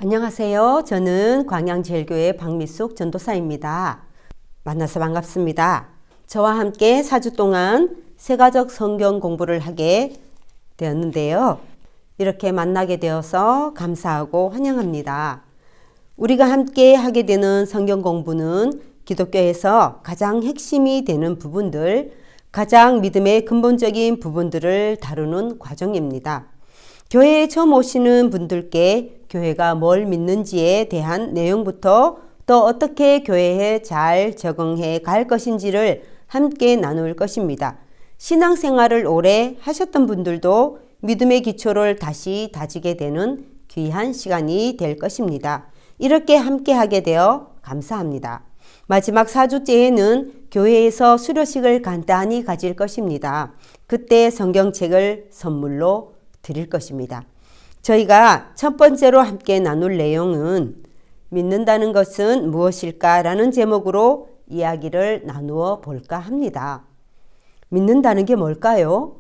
안녕하세요. 저는 광양제일교회 박미숙 전도사입니다. 만나서 반갑습니다. 저와 함께 4주 동안 세가적 성경 공부를 하게 되었는데요. 이렇게 만나게 되어서 감사하고 환영합니다. 우리가 함께 하게 되는 성경 공부는 기독교에서 가장 핵심이 되는 부분들, 가장 믿음의 근본적인 부분들을 다루는 과정입니다. 교회에 처음 오시는 분들께 교회가 뭘 믿는지에 대한 내용부터 또 어떻게 교회에 잘 적응해 갈 것인지를 함께 나눌 것입니다. 신앙생활을 오래 하셨던 분들도 믿음의 기초를 다시 다지게 되는 귀한 시간이 될 것입니다. 이렇게 함께 하게 되어 감사합니다. 마지막 4주째에는 교회에서 수료식을 간단히 가질 것입니다. 그때 성경책을 선물로 드릴 것입니다. 저희가 첫 번째로 함께 나눌 내용은 믿는다는 것은 무엇일까? 라는 제목으로 이야기를 나누어 볼까 합니다. 믿는다는 게 뭘까요?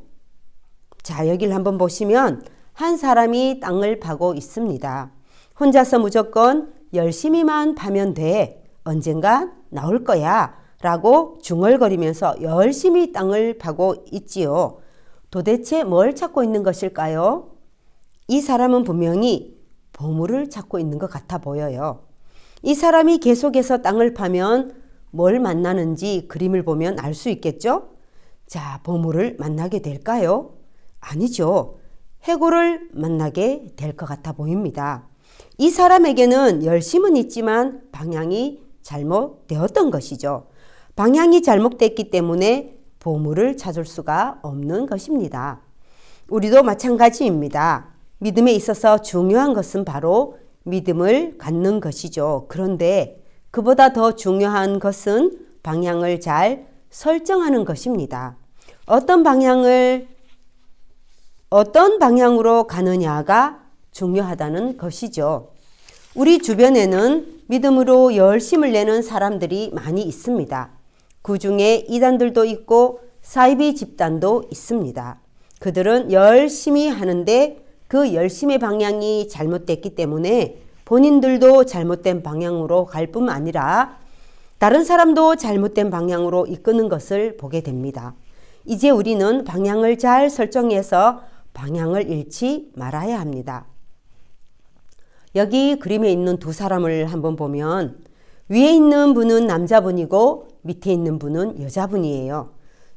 자, 여기를 한번 보시면 한 사람이 땅을 파고 있습니다. 혼자서 무조건 열심히만 파면 돼. 언젠가 나올 거야. 라고 중얼거리면서 열심히 땅을 파고 있지요. 도대체 뭘 찾고 있는 것일까요? 이 사람은 분명히 보물을 찾고 있는 것 같아 보여요. 이 사람이 계속해서 땅을 파면 뭘 만나는지 그림을 보면 알 수 있겠죠? 자, 보물을 만나게 될까요? 아니죠. 해골을 만나게 될 것 같아 보입니다. 이 사람에게는 열심은 있지만 방향이 잘못되었던 것이죠. 방향이 잘못됐기 때문에 보물을 찾을 수가 없는 것입니다. 우리도 마찬가지입니다. 믿음에 있어서 중요한 것은 바로 믿음을 갖는 것이죠. 그런데 그보다 더 중요한 것은 방향을 잘 설정하는 것입니다. 어떤 방향으로 가느냐가 중요하다는 것이죠. 우리 주변에는 믿음으로 열심을 내는 사람들이 많이 있습니다. 그 중에 이단들도 있고 사이비 집단도 있습니다. 그들은 열심히 하는데 그 열심의 방향이 잘못됐기 때문에 본인들도 잘못된 방향으로 갈 뿐만 아니라 다른 사람도 잘못된 방향으로 이끄는 것을 보게 됩니다. 이제 우리는 방향을 잘 설정해서 방향을 잃지 말아야 합니다. 여기 그림에 있는 두 사람을 한번 보면 위에 있는 분은 남자분이고 밑에 있는 분은 여자분이에요.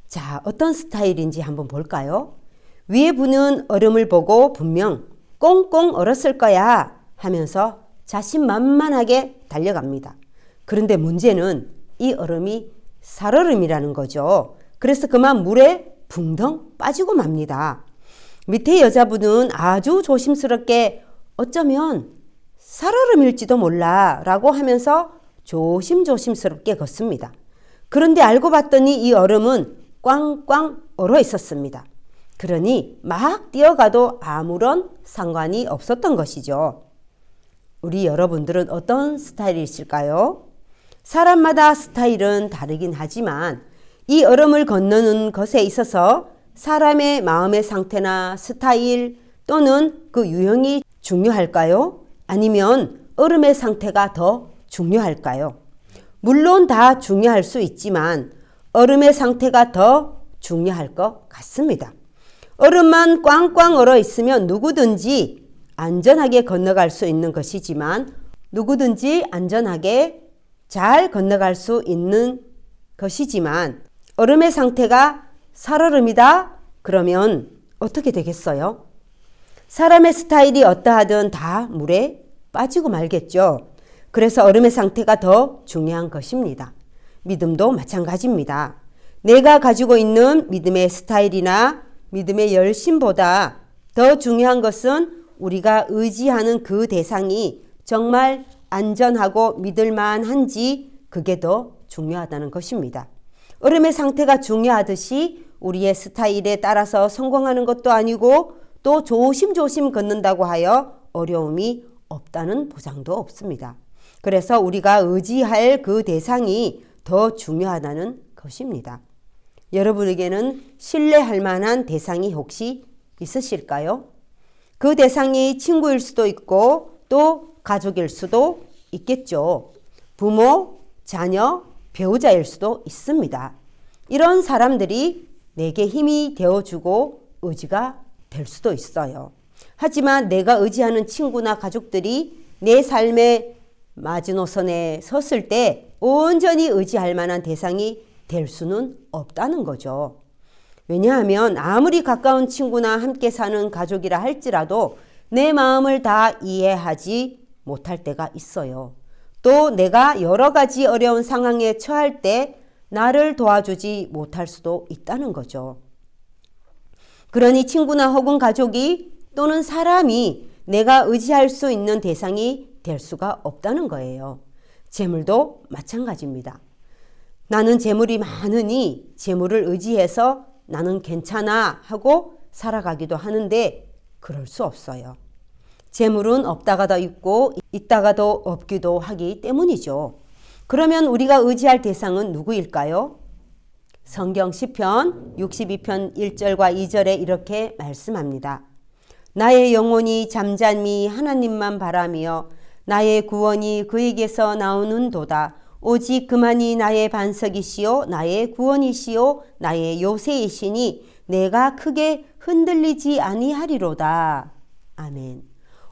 자, 어떤 스타일인지 한번 볼까요? 위에 분은 얼음을 보고 분명 꽁꽁 얼었을 거야 하면서 자신만만하게 달려갑니다. 그런데 문제는 이 얼음이 살얼음이라는 거죠. 그래서 그만 물에 붕덩 빠지고 맙니다. 밑에 여자분은 아주 조심스럽게 어쩌면 살얼음일지도 몰라 라고 하면서 조심조심스럽게 걷습니다. 그런데 알고 봤더니 이 얼음은 꽝꽝 얼어 있었습니다. 그러니 막 뛰어가도 아무런 상관이 없었던 것이죠. 우리 여러분들은 어떤 스타일이실까요? 사람마다 스타일은 다르긴 하지만 이 얼음을 건너는 것에 있어서 사람의 마음의 상태나 스타일 또는 그 유형이 중요할까요? 아니면 얼음의 상태가 더 중요할까요? 물론 다 중요할 수 있지만 얼음의 상태가 더 중요할 것 같습니다. 얼음만 꽝꽝 얼어 있으면 누구든지 안전하게 건너갈 수 있는 것이지만 누구든지 안전하게 잘 건너갈 수 있는 것이지만 얼음의 상태가 살얼음이다? 그러면 어떻게 되겠어요? 사람의 스타일이 어떠하든 다 물에 빠지고 말겠죠. 그래서 얼음의 상태가 더 중요한 것입니다. 믿음도 마찬가지입니다. 내가 가지고 있는 믿음의 스타일이나 믿음의 열심보다 더 중요한 것은 우리가 의지하는 그 대상이 정말 안전하고 믿을만한지 그게 더 중요하다는 것입니다. 얼음의 상태가 중요하듯이 우리의 스타일에 따라서 성공하는 것도 아니고 또 조심조심 걷는다고 하여 어려움이 없다는 보장도 없습니다. 그래서 우리가 의지할 그 대상이 더 중요하다는 것입니다. 여러분에게는 신뢰할 만한 대상이 혹시 있으실까요? 그 대상이 친구일 수도 있고 또 가족일 수도 있겠죠. 부모, 자녀, 배우자일 수도 있습니다. 이런 사람들이 내게 힘이 되어주고 의지가 될 수도 있어요. 하지만 내가 의지하는 친구나 가족들이 내 삶의 마지노선에 섰을 때 온전히 의지할 만한 대상이 될 수는 없다는 거죠. 왜냐하면 아무리 가까운 친구나 함께 사는 가족이라 할지라도 내 마음을 다 이해하지 못할 때가 있어요. 또 내가 여러 가지 어려운 상황에 처할 때 나를 도와주지 못할 수도 있다는 거죠. 그러니 친구나 혹은 가족이 또는 사람이 내가 의지할 수 있는 대상이 될 수가 없다는 거예요. 재물도 마찬가지입니다. 나는 재물이 많으니 재물을 의지해서 나는 괜찮아 하고 살아가기도 하는데 그럴 수 없어요. 재물은 없다가도 있고 있다가도 없기도 하기 때문이죠. 그러면 우리가 의지할 대상은 누구일까요? 성경 시편 62편 1절과 2절에 이렇게 말씀합니다. 나의 영혼이 잠잠히 하나님만 바라며 나의 구원이 그에게서 나오는도다. 오직 그만이 나의 반석이시요 나의 구원이시요 나의 요새이시니 내가 크게 흔들리지 아니하리로다. 아멘.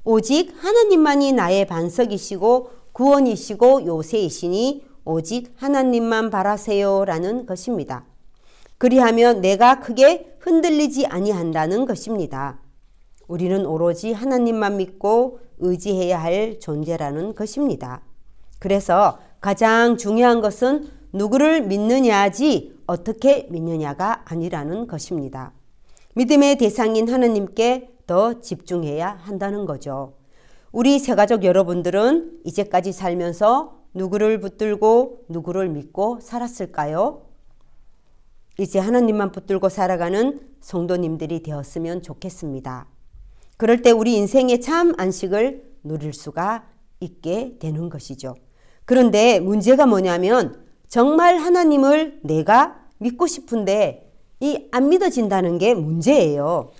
오직 하나님만이 나의 반석이시고 구원이시고 요새이시니 오직 하나님만 바라세요 라는 것입니다. 그리하면 내가 크게 흔들리지 아니한다는 것입니다. 우리는 오로지 하나님만 믿고 의지해야 할 존재라는 것입니다. 그래서 가장 중요한 것은 누구를 믿느냐지 어떻게 믿느냐가 아니라는 것입니다. 믿음의 대상인 하나님께 더 집중해야 한다는 거죠. 우리 새가족 여러분들은 이제까지 살면서 누구를 붙들고 누구를 믿고 살았을까요? 이제 하나님만 붙들고 살아가는 성도님들이 되었으면 좋겠습니다. 그럴 때 우리 인생의 참 안식을 누릴 수가 있게 되는 것이죠. 그런데 문제가 뭐냐면 정말 하나님을 내가 믿고 싶은데 이 안 믿어진다는 게 문제예요.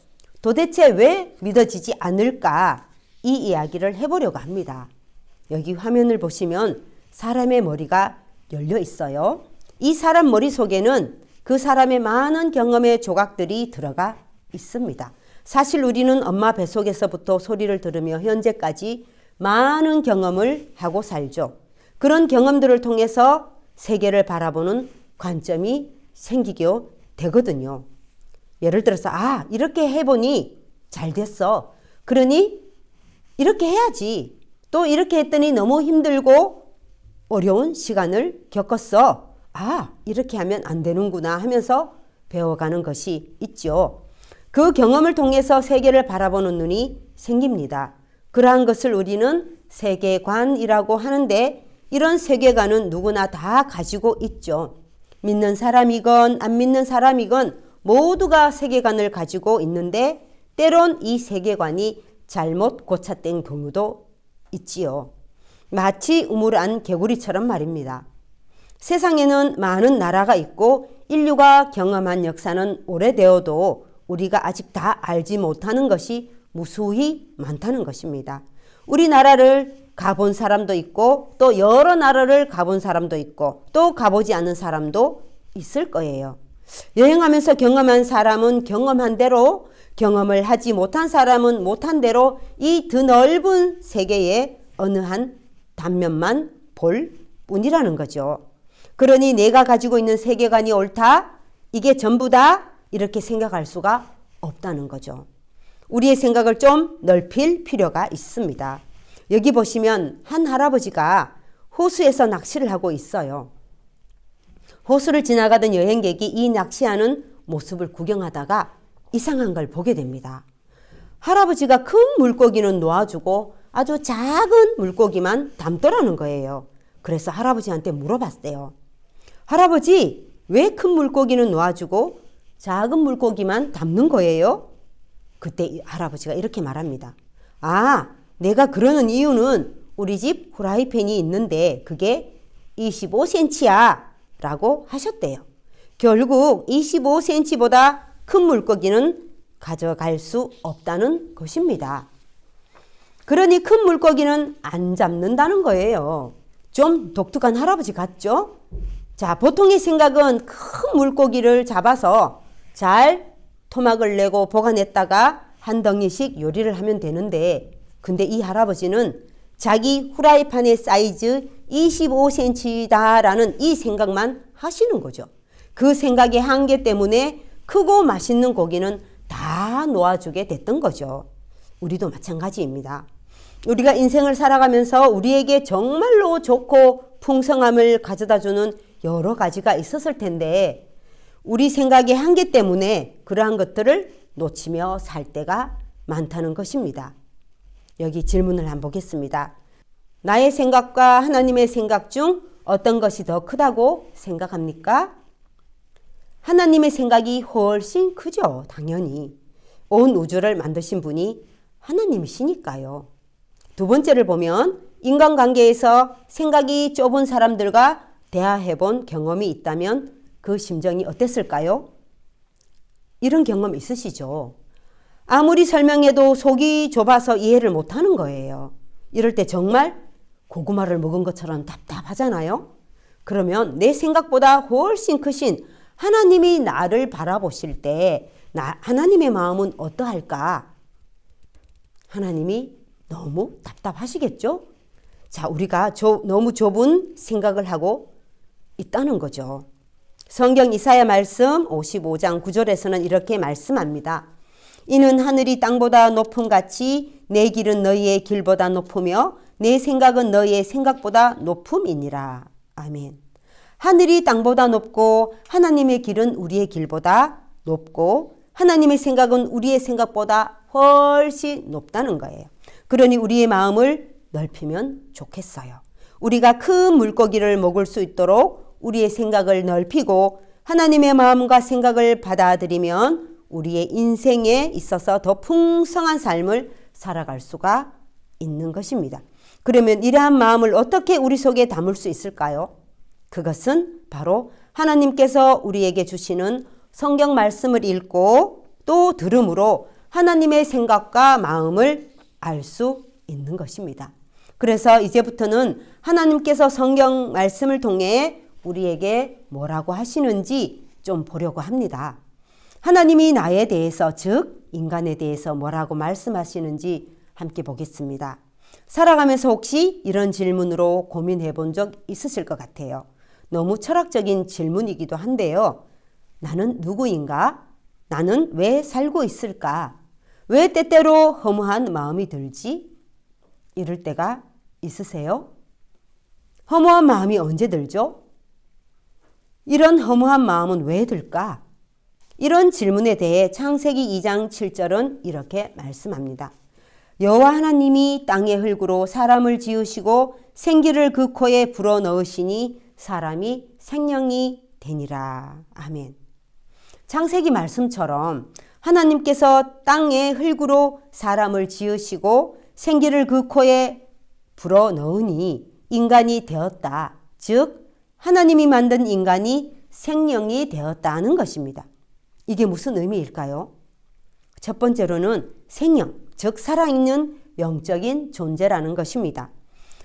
도대체 왜 믿어지지 않을까? 이 이야기를 해보려고 합니다. 여기 화면을 보시면 사람의 머리가 열려 있어요. 이 사람 머릿속에는 그 사람의 많은 경험의 조각들이 들어가 있습니다. 사실 우리는 엄마 뱃속에서부터 소리를 들으며 현재까지 많은 경험을 하고 살죠. 그런 경험들을 통해서 세계를 바라보는 관점이 생기게 되거든요. 예를 들어서 이렇게 해보니 잘 됐어. 그러니 이렇게 해야지. 또 이렇게 했더니 너무 힘들고 어려운 시간을 겪었어. 이렇게 하면 안 되는구나 하면서 배워가는 것이 있죠. 그 경험을 통해서 세계를 바라보는 눈이 생깁니다. 그러한 것을 우리는 세계관이라고 하는데 이런 세계관은 누구나 다 가지고 있죠. 믿는 사람이건 안 믿는 사람이건 모두가 세계관을 가지고 있는데 때론 이 세계관이 잘못 고착된 경우도 있지요. 마치 우물안 개구리처럼 말입니다. 세상에는 많은 나라가 있고 인류가 경험한 역사는 오래되어도 우리가 아직 다 알지 못하는 것이 무수히 많다는 것입니다. 우리나라를 가본 사람도 있고 또 여러 나라를 가본 사람도 있고 또 가보지 않은 사람도 있을 거예요. 여행하면서 경험한 사람은 경험한 대로, 경험을 하지 못한 사람은 못한 대로 이 드넓은 세계의 어느 한 단면만 볼 뿐이라는 거죠. 그러니 내가 가지고 있는 세계관이 옳다, 이게 전부다 이렇게 생각할 수가 없다는 거죠. 우리의 생각을 좀 넓힐 필요가 있습니다. 여기 보시면 한 할아버지가 호수에서 낚시를 하고 있어요. 호수를 지나가던 여행객이 이 낚시하는 모습을 구경하다가 이상한 걸 보게 됩니다. 할아버지가 큰 물고기는 놓아주고 아주 작은 물고기만 담더라는 거예요. 그래서 할아버지한테 물어봤대요. 할아버지, 왜 큰 물고기는 놓아주고 작은 물고기만 담는 거예요? 그때 할아버지가 이렇게 말합니다. 내가 그러는 이유는 우리 집 후라이팬이 있는데 그게 25cm야 라고 하셨대요. 결국 25cm보다 큰 물고기는 가져갈 수 없다는 것입니다. 그러니 큰 물고기는 안 잡는다는 거예요. 좀 독특한 할아버지 같죠? 자, 보통의 생각은 큰 물고기를 잡아서 잘 토막을 내고 보관했다가 한 덩이씩 요리를 하면 되는데, 근데 이 할아버지는 자기 후라이팬의 사이즈 25cm다라는 이 생각만 하시는 거죠. 그 생각의 한계 때문에 크고 맛있는 고기는 다 놓아주게 됐던 거죠. 우리도 마찬가지입니다. 우리가 인생을 살아가면서 우리에게 정말로 좋고 풍성함을 가져다주는 여러 가지가 있었을 텐데, 우리 생각의 한계 때문에 그러한 것들을 놓치며 살 때가 많다는 것입니다. 여기 질문을 한번 보겠습니다. 나의 생각과 하나님의 생각 중 어떤 것이 더 크다고 생각합니까? 하나님의 생각이 훨씬 크죠. 당연히. 온 우주를 만드신 분이 하나님이시니까요. 두 번째를 보면 인간관계에서 생각이 좁은 사람들과 대화해본 경험이 있다면 그 심정이 어땠을까요? 이런 경험 있으시죠? 아무리 설명해도 속이 좁아서 이해를 못하는 거예요. 이럴 때 정말 고구마를 먹은 것처럼 답답하잖아요? 그러면 내 생각보다 훨씬 크신 하나님이 나를 바라보실 때 하나님의 마음은 어떠할까? 하나님이 너무 답답하시겠죠? 자, 우리가 너무 좁은 생각을 하고 있다는 거죠. 성경 이사야 말씀 55장 9절에서는 이렇게 말씀합니다. 이는 하늘이 땅보다 높음 같이 내 길은 너희의 길보다 높으며 내 생각은 너희의 생각보다 높음이니라. 아멘. 하늘이 땅보다 높고 하나님의 길은 우리의 길보다 높고 하나님의 생각은 우리의 생각보다 훨씬 높다는 거예요. 그러니 우리의 마음을 넓히면 좋겠어요. 우리가 큰 물고기를 먹을 수 있도록 우리의 생각을 넓히고 하나님의 마음과 생각을 받아들이면 우리의 인생에 있어서 더 풍성한 삶을 살아갈 수가 있는 것입니다. 그러면 이러한 마음을 어떻게 우리 속에 담을 수 있을까요? 그것은 바로 하나님께서 우리에게 주시는 성경 말씀을 읽고 또 들음으로 하나님의 생각과 마음을 알 수 있는 것입니다. 그래서 이제부터는 하나님께서 성경 말씀을 통해 우리에게 뭐라고 하시는지 좀 보려고 합니다. 하나님이 나에 대해서, 즉 인간에 대해서 뭐라고 말씀하시는지 함께 보겠습니다. 살아가면서 혹시 이런 질문으로 고민해 본 적 있으실 것 같아요. 너무 철학적인 질문이기도 한데요. 나는 누구인가? 나는 왜 살고 있을까? 왜 때때로 허무한 마음이 들지? 이럴 때가 있으세요? 허무한 마음이 언제 들죠? 이런 허무한 마음은 왜 들까? 이런 질문에 대해 창세기 2장 7절은 이렇게 말씀합니다. 여호와 하나님이 땅의 흙으로 사람을 지으시고 생기를 그 코에 불어넣으시니 사람이 생명이 되니라. 아멘. 창세기 말씀처럼 하나님께서 땅의 흙으로 사람을 지으시고 생기를 그 코에 불어넣으니 인간이 되었다. 즉 하나님이 만든 인간이 생명이 되었다는 것입니다. 이게 무슨 의미일까요? 첫 번째로는 생명, 즉 살아있는 영적인 존재라는 것입니다.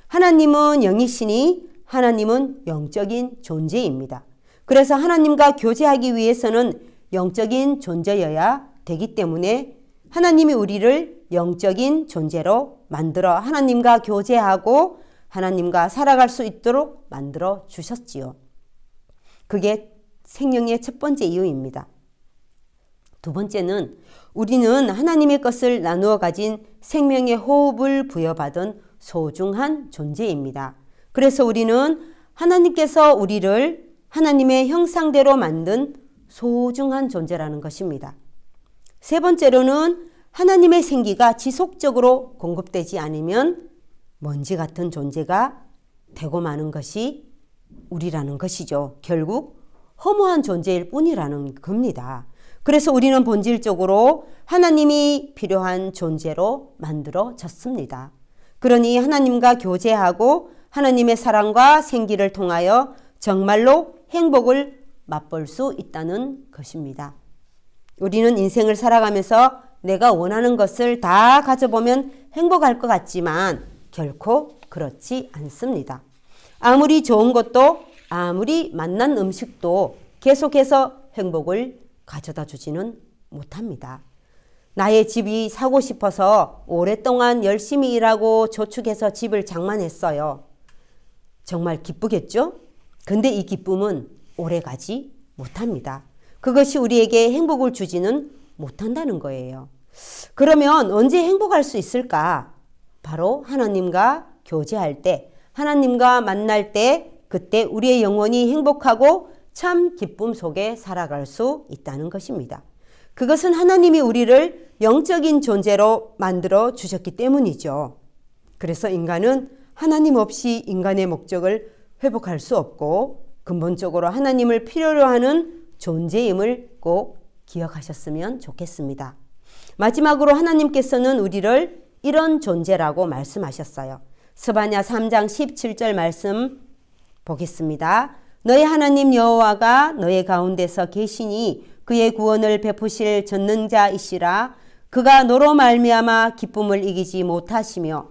하나님은 영이시니 하나님은 영적인 존재입니다. 그래서 하나님과 교제하기 위해서는 영적인 존재여야 되기 때문에 하나님이 우리를 영적인 존재로 만들어 하나님과 교제하고 하나님과 살아갈 수 있도록 만들어 주셨지요. 그게 생명의 첫 번째 이유입니다. 두 번째는 우리는 하나님의 것을 나누어 가진 생명의 호흡을 부여받은 소중한 존재입니다. 그래서 우리는 하나님께서 우리를 하나님의 형상대로 만든 소중한 존재라는 것입니다. 세 번째로는 하나님의 생기가 지속적으로 공급되지 않으면 먼지 같은 존재가 되고 마는 것이 우리라는 것이죠. 결국 허무한 존재일 뿐이라는 겁니다. 그래서 우리는 본질적으로 하나님이 필요한 존재로 만들어졌습니다. 그러니 하나님과 교제하고 하나님의 사랑과 생기를 통하여 정말로 행복을 맛볼 수 있다는 것입니다. 우리는 인생을 살아가면서 내가 원하는 것을 다 가져보면 행복할 것 같지만 결코 그렇지 않습니다. 아무리 좋은 것도 아무리 맛난 음식도 계속해서 행복을 가져다 주지는 못합니다. 나의 집이 사고 싶어서 오랫동안 열심히 일하고 저축해서 집을 장만했어요. 정말 기쁘겠죠? 근데 이 기쁨은 오래가지 못합니다. 그것이 우리에게 행복을 주지는 못한다는 거예요. 그러면 언제 행복할 수 있을까? 바로 하나님과 교제할 때, 하나님과 만날 때, 그때 우리의 영혼이 행복하고 참 기쁨 속에 살아갈 수 있다는 것입니다. 그것은 하나님이 우리를 영적인 존재로 만들어 주셨기 때문이죠. 그래서 인간은 하나님 없이 인간의 목적을 회복할 수 없고 근본적으로 하나님을 필요로 하는 존재임을 꼭 기억하셨으면 좋겠습니다. 마지막으로 하나님께서는 우리를 이런 존재라고 말씀하셨어요. 스바냐 3장 17절 말씀 보겠습니다. 너의 하나님 여호와가 너의 가운데서 계시니 그의 구원을 베푸실 전능자이시라. 그가 너로 말미암아 기쁨을 이기지 못하시며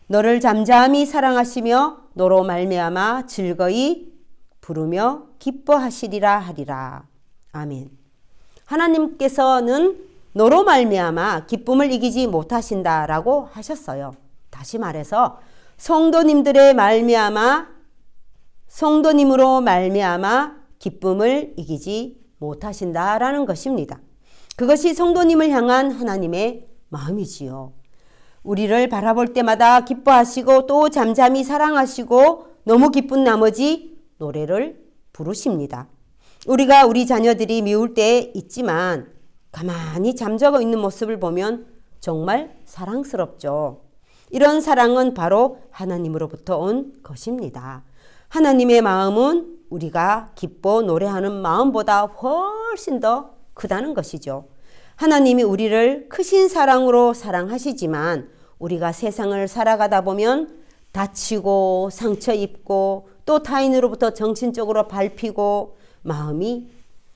너를 잠잠히 사랑하시며 너로 말미암아 즐거이 부르며 기뻐하시리라 하리라. 아멘. 하나님께서는 너로 말미암아 기쁨을 이기지 못하신다라고 하셨어요. 다시 말해서 성도님으로 말미암아 기쁨을 이기지 못하신다라는 것입니다. 그것이 성도님을 향한 하나님의 마음이지요. 우리를 바라볼 때마다 기뻐하시고 또 잠잠히 사랑하시고 너무 기쁜 나머지 노래를 부르십니다. 우리가 우리 자녀들이 미울 때 있지만 가만히 잠자고 있는 모습을 보면 정말 사랑스럽죠. 이런 사랑은 바로 하나님으로부터 온 것입니다. 하나님의 마음은 우리가 기뻐 노래하는 마음보다 훨씬 더 크다는 것이죠. 하나님이 우리를 크신 사랑으로 사랑하시지만 우리가 세상을 살아가다 보면 다치고 상처 입고 또 타인으로부터 정신적으로 밟히고 마음이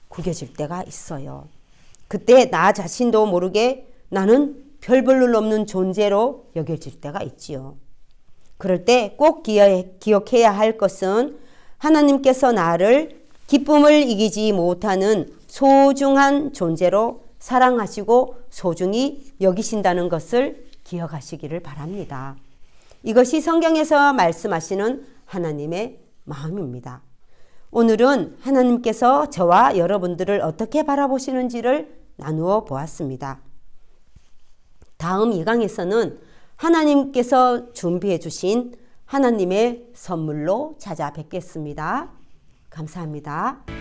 구겨질 때가 있어요. 그때 나 자신도 모르게 나는 별 볼 일 없는 존재로 여겨질 때가 있지요. 그럴 때 꼭 기억해야 할 것은 하나님께서 나를 기쁨을 이기지 못하는 소중한 존재로 사랑하시고 소중히 여기신다는 것을 기억하시기를 바랍니다. 이것이 성경에서 말씀하시는 하나님의 마음입니다. 오늘은 하나님께서 저와 여러분들을 어떻게 바라보시는지를 나누어 보았습니다. 다음 2강에서는 하나님께서 준비해 주신 하나님의 선물로 찾아뵙겠습니다. 감사합니다.